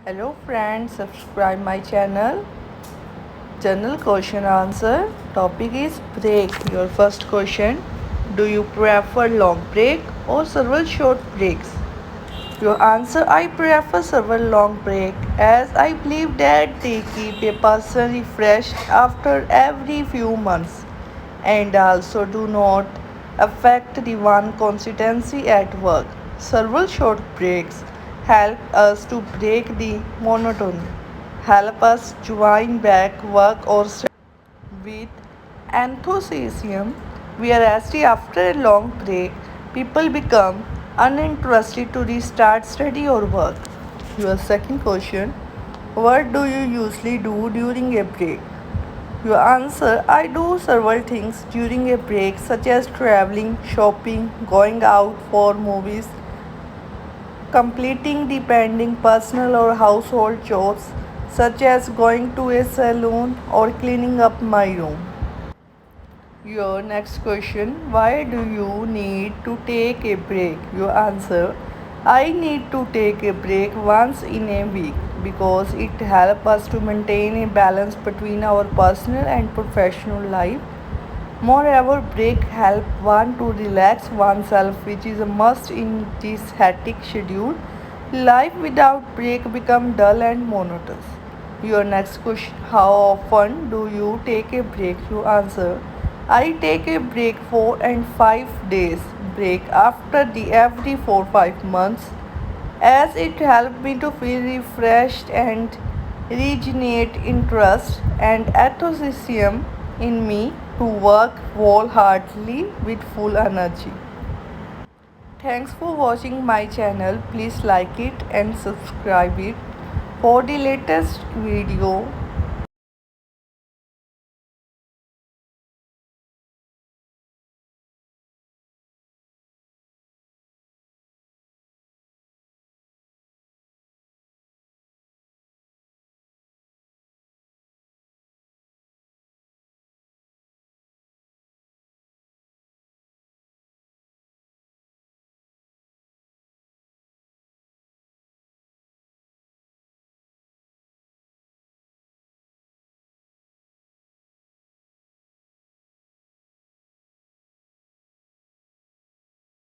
Hello friends, subscribe my channel. General question answer. Topic is break. Your first question. Do you prefer long break or several short breaks? Your answer. I prefer several long break as I believe that they keep a person refreshed after every few months and also do not affect the one consistency at work. Several short breaks help us to break the monotony, help us join back work or study with enthusiasm, whereas after a long break, people become uninterested to restart study or work. Your second question. What do you usually do during a break? Your answer. I do several things during a break, such as traveling, shopping, going out for movies, completing the pending personal or household chores, such as going to a salon or cleaning up my room. Your next question. Why do you need to take a break? Your answer. I need to take a break once in a week because it helps us to maintain a balance between our personal and professional life. Moreover, break help one to relax oneself, which is a must in this hectic schedule. Life without break become dull and monotonous. Your next question. How often do you take a break? You answer. I take a break 4 and 5 days break after the every 4 5 months as it helped me to feel refreshed and regenerate interest and enthusiasm in me to work wholeheartedly with full energy. Thanks for watching my channel. Please like it and subscribe it for the latest video.